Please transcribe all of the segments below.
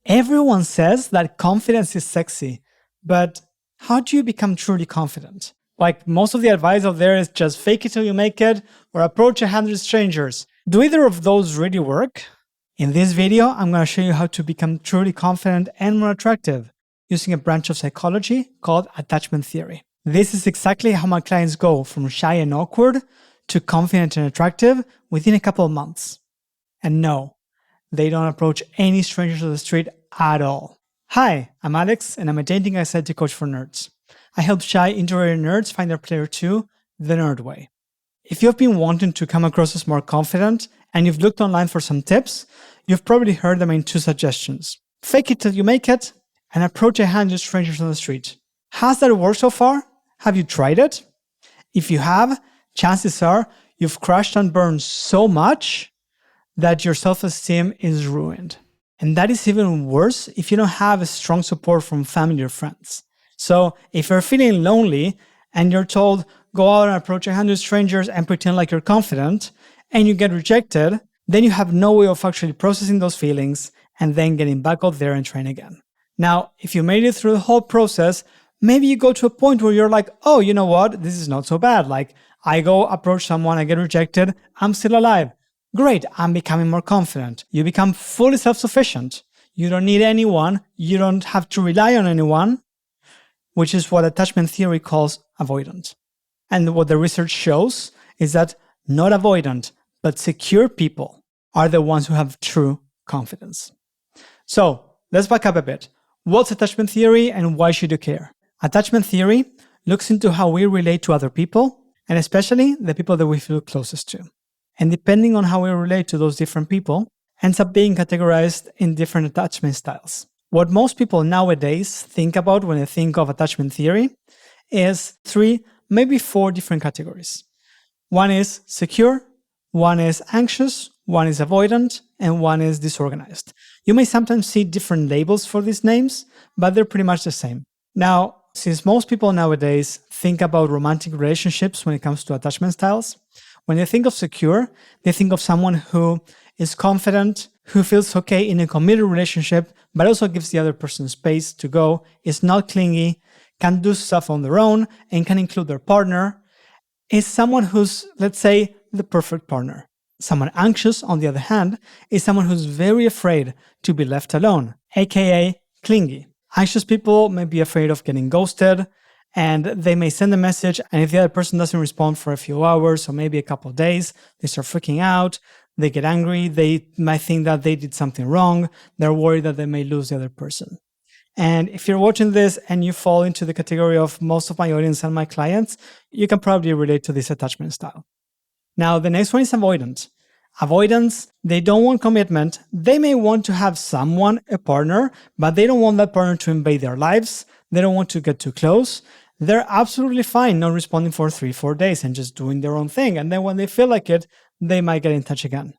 Everyone says that confidence is sexy, but how do you become truly confident? Like, most of the advice out there is just fake it till you make it or approach 100 strangers. Do either of those really work? In this video, I'm going to show you how to become truly confident and more attractive using a branch of psychology called attachment theory. This is exactly how my clients go from shy and awkward to confident and attractive within a couple of months. And no, they don't approach any strangers on the street at all. Hi, I'm Alex, and I'm a dating anxiety coach for nerds. I help shy, introverted nerds find their player 2 the nerd way. If you've been wanting to come across as more confident and you've looked online for some tips, you've probably heard the main two suggestions. Fake it till you make it and approach 100 strangers on the street. Has that worked so far? Have you tried it? If you have, chances are you've crashed and burned so much that your self-esteem is ruined. And that is even worse if you don't have a strong support from family or friends. So if you're feeling lonely and you're told, go out and approach 100 strangers and pretend like you're confident, and you get rejected, then you have no way of actually processing those feelings and then getting back out there and trying again. Now, if you made it through the whole process, maybe you go to a point where you're like, oh, you know what? This is not so bad. Like, I go approach someone, I get rejected, I'm still alive. Great, I'm becoming more confident. You become fully self-sufficient. You don't need anyone. You don't have to rely on anyone, which is what attachment theory calls avoidant. And what the research shows is that not avoidant, but secure people are the ones who have true confidence. So let's back up a bit. What's attachment theory and why should you care? Attachment theory looks into how we relate to other people, and especially the people that we feel closest to. And depending on how we relate to those different people, ends up being categorized in different attachment styles. What most people nowadays think about when they think of attachment theory is 3, maybe 4 different categories. One is secure, one is anxious, one is avoidant, and one is disorganized. You may sometimes see different labels for these names, but they're pretty much the same. Now, since most people nowadays think about romantic relationships when it comes to attachment styles, when they think of secure, they think of someone who is confident, who feels okay in a committed relationship, but also gives the other person space to go, is not clingy, can do stuff on their own, and can include their partner, is someone who's, let's say, the perfect partner. Someone anxious, on the other hand, is someone who's very afraid to be left alone, aka clingy. Anxious people may be afraid of getting ghosted, and they may send a message, and if the other person doesn't respond for a few hours or maybe a couple of days, they start freaking out, they get angry, they might think that they did something wrong, they're worried that they may lose the other person. And if you're watching this and you fall into the category of most of my audience and my clients, you can probably relate to this attachment style. Now, the next one is avoidant. Avoidance, they don't want commitment. They may want to have someone, a partner, but they don't want that partner to invade their lives. They don't want to get too close. They're absolutely fine not responding for 3-4 days and just doing their own thing. And then when they feel like it, they might get in touch again.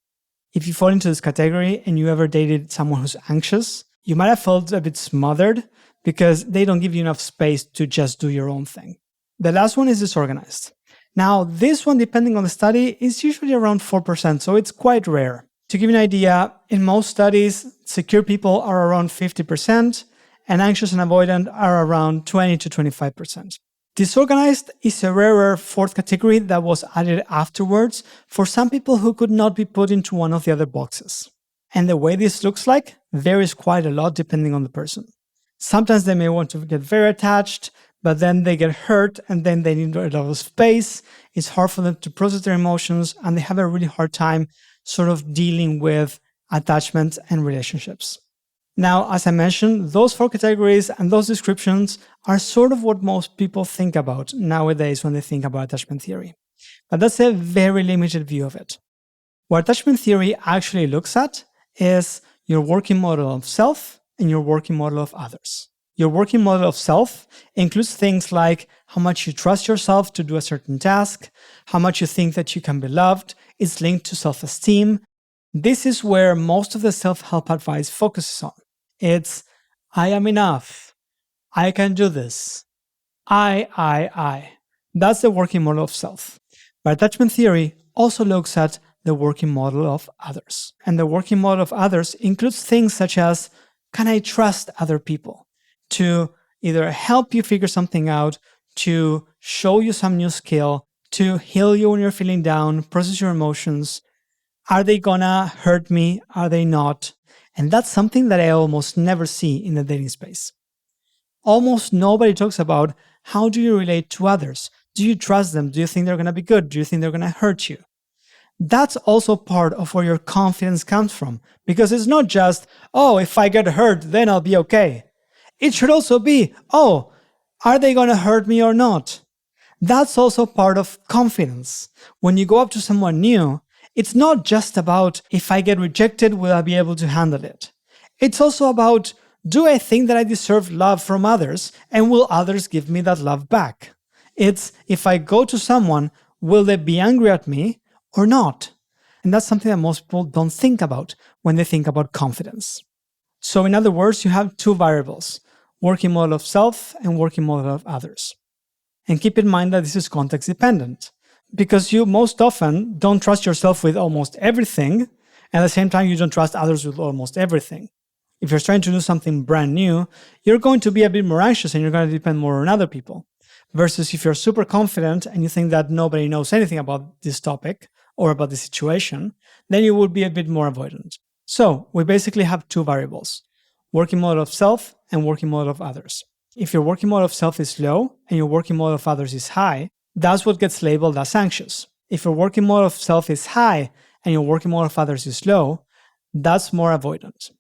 If you fall into this category and you ever dated someone who's anxious, you might have felt a bit smothered because they don't give you enough space to just do your own thing. The last one is disorganized. Now, this one, depending on the study, is usually around 4%, so it's quite rare. To give you an idea, in most studies, secure people are around 50%, and anxious and avoidant are around 20 to 25%. Disorganized is a rarer 4th category that was added afterwards for some people who could not be put into one of the other boxes. And the way this looks like varies quite a lot depending on the person. Sometimes they may want to get very attached, but then they get hurt and then they need a lot of space. It's hard for them to process their emotions and they have a really hard time sort of dealing with attachments and relationships. Now, as I mentioned, those 4 categories and those descriptions are sort of what most people think about nowadays when they think about attachment theory. But that's a very limited view of it. What attachment theory actually looks at is your working model of self and your working model of others. Your working model of self includes things like how much you trust yourself to do a certain task, how much you think that you can be loved. It's linked to self-esteem. This is where most of the self-help advice focuses on. It's, I am enough. I can do this. I. That's the working model of self. But attachment theory also looks at the working model of others. And the working model of others includes things such as can I trust other people to either help you figure something out, to show you some new skill, to heal you when you're feeling down, process your emotions? Are they gonna hurt me? Are they not? And that's something that I almost never see in the dating space. Almost nobody talks about how do you relate to others? Do you trust them? Do you think they're gonna be good? Do you think they're gonna hurt you? That's also part of where your confidence comes from. Because it's not just, oh, if I get hurt, then I'll be okay. It should also be, oh, are they gonna hurt me or not? That's also part of confidence. When you go up to someone new, it's not just about if I get rejected, will I be able to handle it? It's also about, do I think that I deserve love from others and will others give me that love back? It's if I go to someone, will they be angry at me or not? And that's something that most people don't think about when they think about confidence. So in other words, you have two variables, working model of self and working model of others. And keep in mind that this is context dependent because you most often don't trust yourself with almost everything. And at the same time, you don't trust others with almost everything. If you're trying to do something brand new, you're going to be a bit more anxious and you're going to depend more on other people. Versus if you're super confident and you think that nobody knows anything about this topic or about the situation, then you would be a bit more avoidant. So we basically have two variables, working model of self and working model of others. If your working model of self is low and your working model of others is high, that's what gets labeled as anxious. If your working model of self is high and your working model of others is low, that's more avoidant.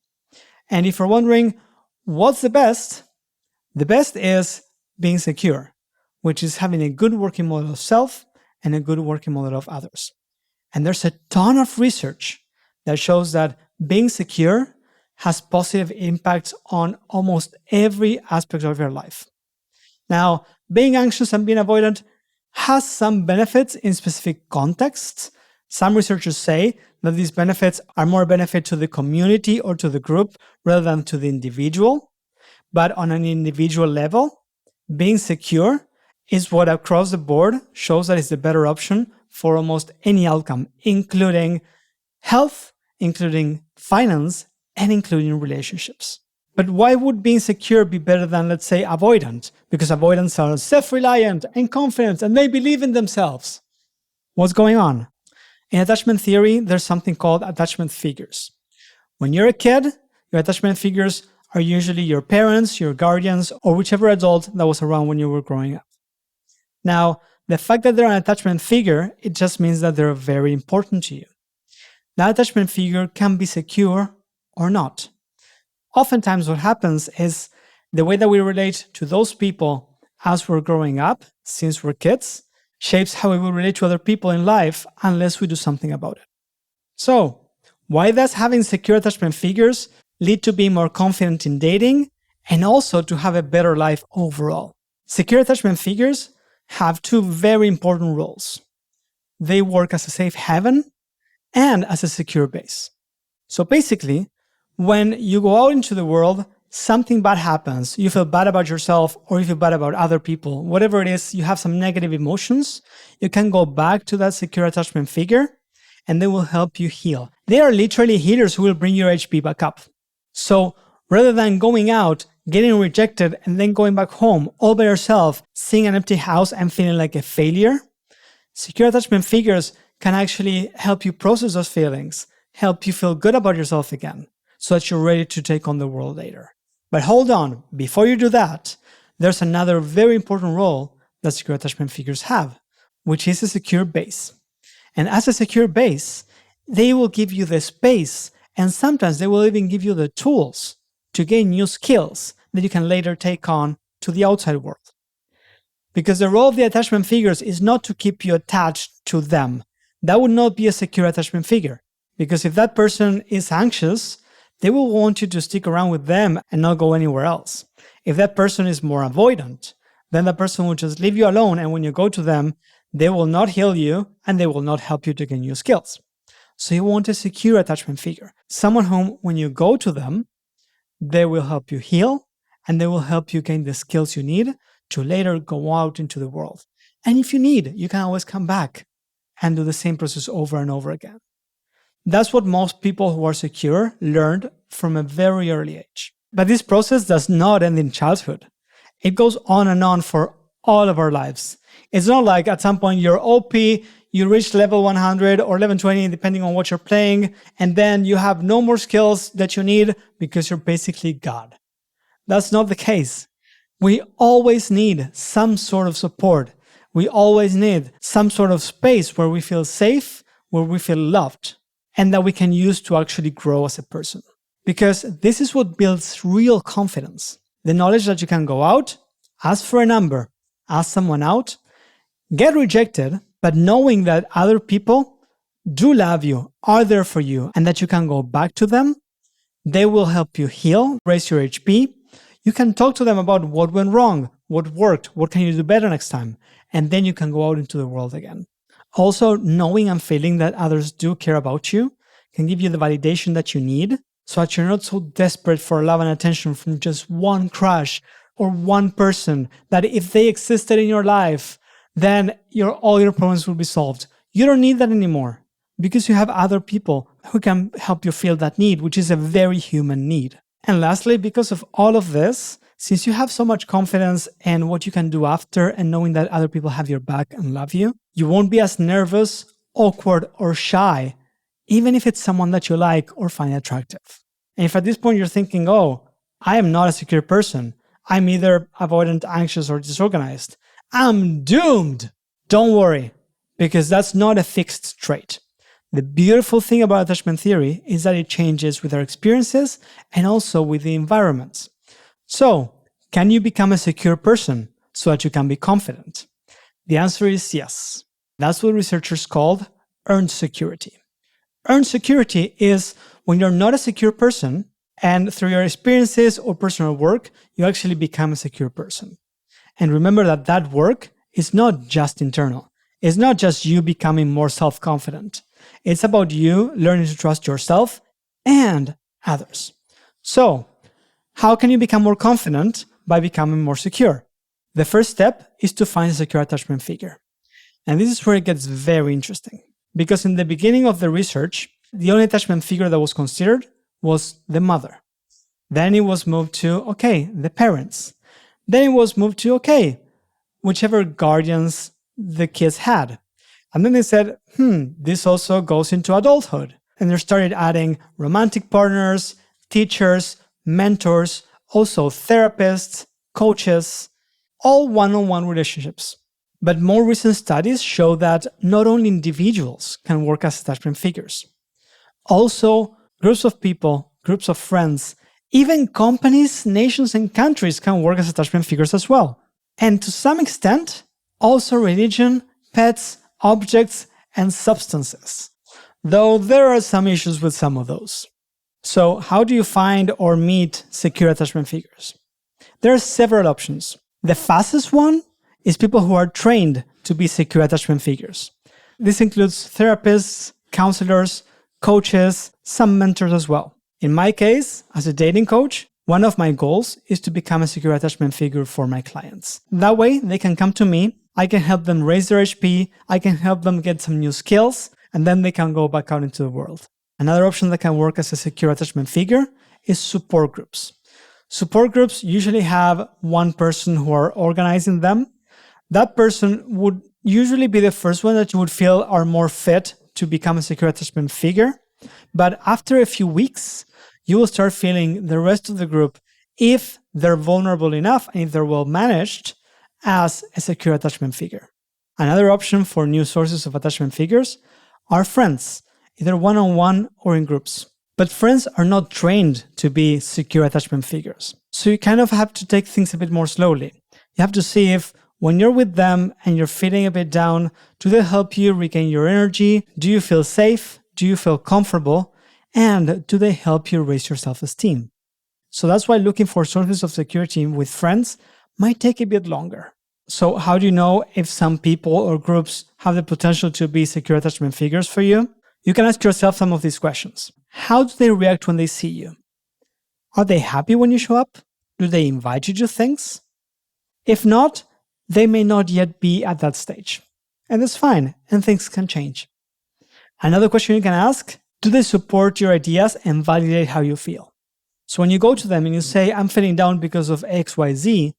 And if you're wondering, what's the best is being secure, which is having a good working model of self and a good working model of others. And there's a ton of research that shows that being secure has positive impacts on almost every aspect of your life. Now, being anxious and being avoidant has some benefits in specific contexts. Some researchers say that these benefits are more benefit to the community or to the group rather than to the individual. But on an individual level, being secure is what across the board shows that it's the better option for almost any outcome, including health, including finance, and including relationships. But why would being secure be better than, let's say, avoidant? Because avoidants are self-reliant and confident and they believe in themselves. What's going on? In attachment theory, there's something called attachment figures. When you're a kid, your attachment figures are usually your parents, your guardians, or whichever adult that was around when you were growing up. Now, the fact that they're an attachment figure, it just means that they're very important to you. That attachment figure can be secure or not. Oftentimes what happens is the way that we relate to those people as we're growing up, since we're kids, shapes how we will relate to other people in life unless we do something about it. So, why does having secure attachment figures lead to being more confident in dating and also to have a better life overall? Secure attachment figures have two very important roles. They work as a safe haven and as a secure base. So basically, when you go out into the world, something bad happens, you feel bad about yourself or you feel bad about other people, whatever it is, you have some negative emotions, you can go back to that secure attachment figure and they will help you heal. They are literally healers who will bring your HP back up. So rather than going out, getting rejected, and then going back home all by yourself, seeing an empty house and feeling like a failure, secure attachment figures can actually help you process those feelings, help you feel good about yourself again, so that you're ready to take on the world later. But hold on, before you do that, there's another very important role that secure attachment figures have, which is a secure base. And as a secure base, they will give you the space, and sometimes they will even give you the tools to gain new skills that you can later take on to the outside world. Because the role of the attachment figures is not to keep you attached to them. That would not be a secure attachment figure. Because if that person is anxious, they will want you to stick around with them and not go anywhere else. If that person is more avoidant, then that person will just leave you alone, and when you go to them, they will not heal you and they will not help you to gain new skills. So you want a secure attachment figure. Someone whom, when you go to them, they will help you heal and they will help you gain the skills you need to later go out into the world. And if you need, you can always come back and do the same process over and over again. That's what most people who are secure learned from a very early age. But this process does not end in childhood. It goes on and on for all of our lives. It's not like at some point you're OP, you reach level 100 or level 20, depending on what you're playing, and then you have no more skills that you need because you're basically God. That's not the case. We always need some sort of support. We always need some sort of space where we feel safe, where we feel loved, and that we can use to actually grow as a person. Because this is what builds real confidence. The knowledge that you can go out, ask for a number, ask someone out, get rejected, but knowing that other people do love you, are there for you, and that you can go back to them, they will help you heal, raise your HP. You can talk to them about what went wrong, what worked, what can you do better next time, and then you can go out into the world again. Also, knowing and feeling that others do care about you can give you the validation that you need so that you're not so desperate for love and attention from just one crush or one person that if they existed in your life, then all your problems will be solved. You don't need that anymore because you have other people who can help you feel that need, which is a very human need. And lastly, because of all of this, since you have so much confidence in what you can do after and knowing that other people have your back and love you, you won't be as nervous, awkward, or shy, even if it's someone that you like or find attractive. And if at this point you're thinking, oh, I am not a secure person, I'm either avoidant, anxious, or disorganized, I'm doomed. Don't worry, because that's not a fixed trait. The beautiful thing about attachment theory is that it changes with our experiences and also with the environments. So, can you become a secure person so that you can be confident? The answer is yes. That's what researchers called earned security. Earned security is when you're not a secure person and through your experiences or personal work, you actually become a secure person. And remember that that work is not just internal. It's not just you becoming more self-confident. It's about you learning to trust yourself and others. So, how can you become more confident by becoming more secure? The first step is to find a secure attachment figure. And this is where it gets very interesting. Because in the beginning of the research, the only attachment figure that was considered was the mother. Then it was moved to, the parents. Then it was moved to, whichever guardians the kids had. And then they said, this also goes into adulthood. And they started adding romantic partners, teachers, mentors, also therapists, coaches, all one-on-one relationships. But more recent studies show that not only individuals can work as attachment figures. Also, groups of people, groups of friends, even companies, nations, and countries can work as attachment figures as well. And to some extent, also religion, pets, objects, and substances. Though there are some issues with some of those. So how do you find or meet secure attachment figures? There are several options. The fastest one is people who are trained to be secure attachment figures. This includes therapists, counselors, coaches, some mentors as well. In my case, as a dating coach, one of my goals is to become a secure attachment figure for my clients. That way, they can come to me, I can help them raise their HP, I can help them get some new skills, and then they can go back out into the world. Another option that can work as a secure attachment figure is support groups. Support groups usually have one person who are organizing them. That person would usually be the first one that you would feel are more fit to become a secure attachment figure. But after a few weeks, you will start feeling the rest of the group, if they're vulnerable enough and if they're well managed, as a secure attachment figure. Another option for new sources of attachment figures are friends, either one-on-one or in groups. But friends are not trained to be secure attachment figures. So you kind of have to take things a bit more slowly. You have to see if when you're with them and you're feeling a bit down, do they help you regain your energy? Do you feel safe? Do you feel comfortable? And do they help you raise your self-esteem? So that's why looking for sources of security with friends might take a bit longer. So how do you know if some people or groups have the potential to be secure attachment figures for you? You can ask yourself some of these questions. How do they react when they see you? Are they happy when you show up? Do they invite you to things? If not, they may not yet be at that stage. And that's fine, and things can change. Another question you can ask, do they support your ideas and validate how you feel? So when you go to them and you say, I'm feeling down because of XYZ,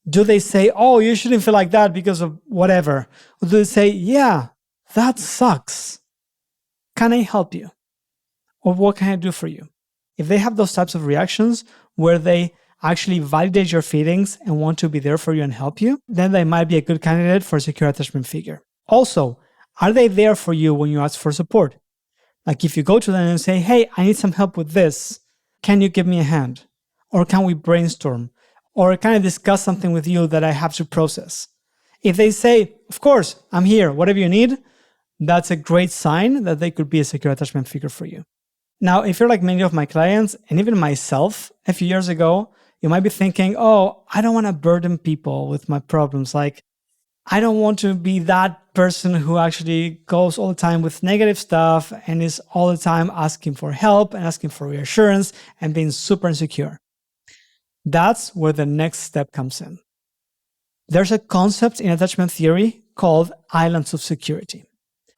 do they say, oh, you shouldn't feel like that because of whatever? Or do they say, yeah, that sucks. Can I help you? Or what can I do for you? If they have those types of reactions where they actually validate your feelings and want to be there for you and help you, then they might be a good candidate for a secure attachment figure. Also, are they there for you when you ask for support? Like if you go to them and say, hey, I need some help with this. Can you give me a hand? Or can we brainstorm? Or can I discuss something with you that I have to process? If they say, of course, I'm here, whatever you need, that's a great sign that they could be a secure attachment figure for you. Now, if you're like many of my clients, and even myself a few years ago, you might be thinking, oh, I don't want to burden people with my problems. Like, I don't want to be that person who actually goes all the time with negative stuff and is all the time asking for help and asking for reassurance and being super insecure. That's where the next step comes in. There's a concept in attachment theory called islands of security.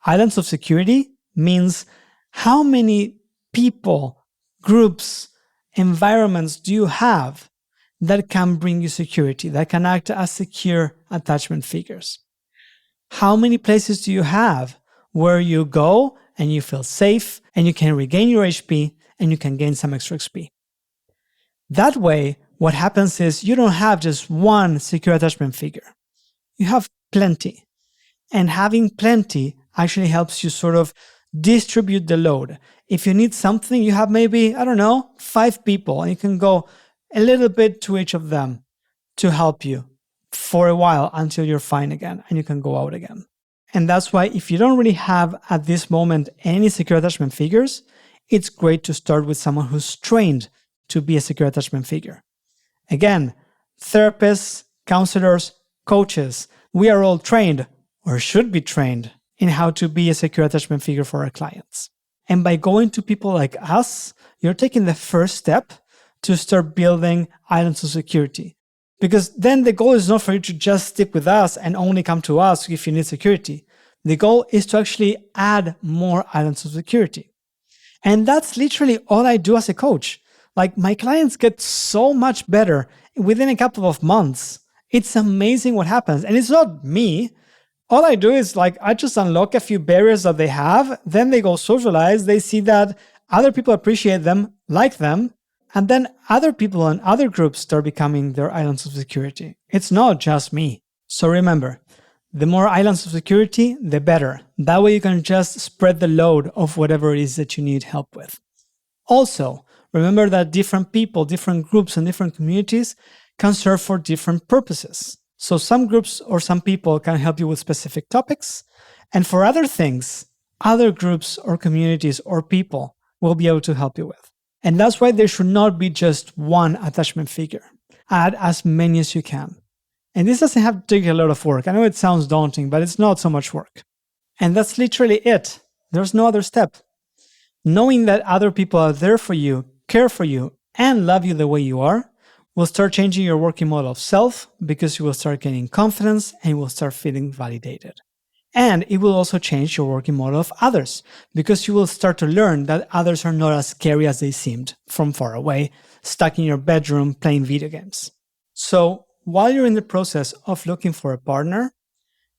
Islands of security means how many people, groups, environments do you have that can bring you security, that can act as secure attachment figures? How many places do you have where you go and you feel safe and you can regain your HP and you can gain some extra XP? That way, what happens is you don't have just one secure attachment figure. You have plenty. And having plenty actually helps you sort of distribute the load. If you need something, you have maybe, 5 people, and you can go a little bit to each of them to help you for a while until you're fine again and you can go out again. And that's why if you don't really have at this moment any secure attachment figures, it's great to start with someone who's trained to be a secure attachment figure. Again, therapists, counselors, coaches, we are all trained or should be trained in how to be a secure attachment figure for our clients. And by going to people like us, you're taking the first step to start building islands of security. Because then the goal is not for you to just stick with us and only come to us if you need security. The goal is to actually add more islands of security. And that's literally all I do as a coach. Like my clients get so much better within a couple of months. It's amazing what happens. And it's not me. All I do is I just unlock a few barriers that they have. Then they go socialize. They see that other people appreciate them, like them. And then other people and other groups start becoming their islands of security. It's not just me. So remember, the more islands of security, the better. That way you can just spread the load of whatever it is that you need help with. Also, remember that different people, different groups, and different communities can serve for different purposes. So some groups or some people can help you with specific topics. And for other things, other groups or communities or people will be able to help you with. And that's why there should not be just one attachment figure. Add as many as you can. And this doesn't have to take a lot of work. I know it sounds daunting, but it's not so much work. And that's literally it. There's no other step. Knowing that other people are there for you, care for you, and love you the way you are will start changing your working model of self because you will start gaining confidence and you will start feeling validated. And it will also change your working model of others because you will start to learn that others are not as scary as they seemed from far away, stuck in your bedroom playing video games. So while you're in the process of looking for a partner,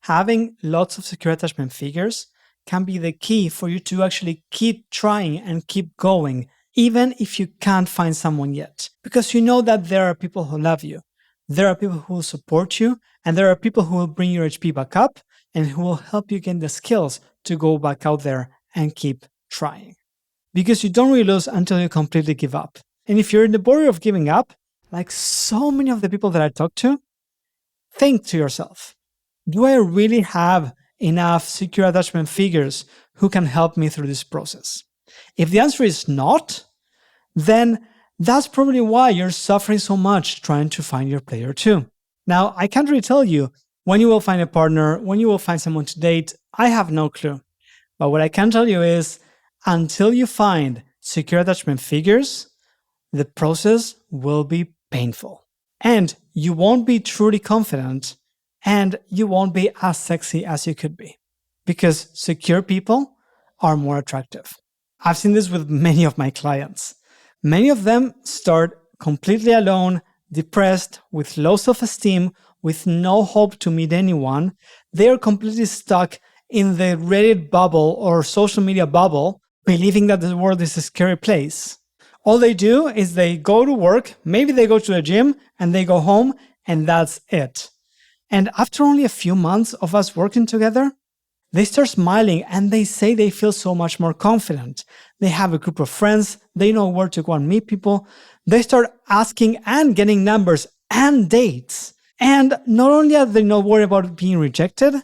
having lots of secure attachment figures can be the key for you to actually keep trying and keep going, even if you can't find someone yet. Because you know that there are people who love you, there are people who will support you, and there are people who will bring your HP back up and who will help you gain the skills to go back out there and keep trying. Because you don't really lose until you completely give up. And if you're in the border of giving up, like so many of the people that I talk to, think to yourself, do I really have enough secure attachment figures who can help me through this process? If the answer is not, then that's probably why you're suffering so much trying to find your player too. Now, I can't really tell you when you will find a partner, when you will find someone to date. I have no clue. But what I can tell you is, until you find secure attachment figures, the process will be painful. And you won't be truly confident, and you won't be as sexy as you could be. Because secure people are more attractive. I've seen this with many of my clients. Many of them start completely alone, depressed, with low self-esteem, with no hope to meet anyone. They are completely stuck in the Reddit bubble or social media bubble, believing that the world is a scary place. All they do is they go to work, maybe they go to the gym, and they go home, and that's it. And after only a few months of us working together, they start smiling and they say they feel so much more confident. They have a group of friends, they know where to go and meet people. They start asking and getting numbers and dates. And not only are they not worried about being rejected,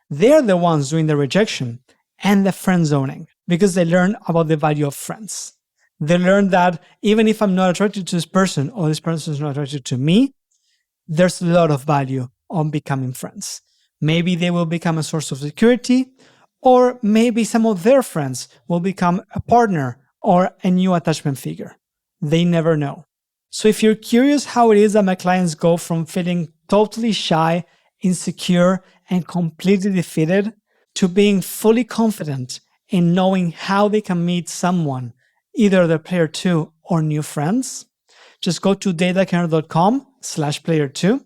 they're the ones doing the rejection and the friend zoning because they learn about the value of friends. They learn that even if I'm not attracted to this person or this person is not attracted to me, there's a lot of value on becoming friends. Maybe they will become a source of security, or maybe some of their friends will become a partner or a new attachment figure. They never know. So if you're curious how it is that my clients go from feeling totally shy, insecure, and completely defeated to being fully confident in knowing how they can meet someone, either their player 2 or new friends, just go to datacanner.com/player2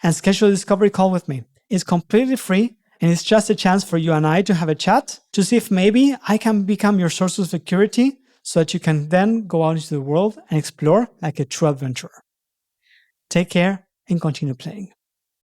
and schedule a discovery call with me. It's completely free, and it's just a chance for you and I to have a chat to see if maybe I can become your source of security so that you can then go out into the world and explore like a true adventurer. Take care and continue playing.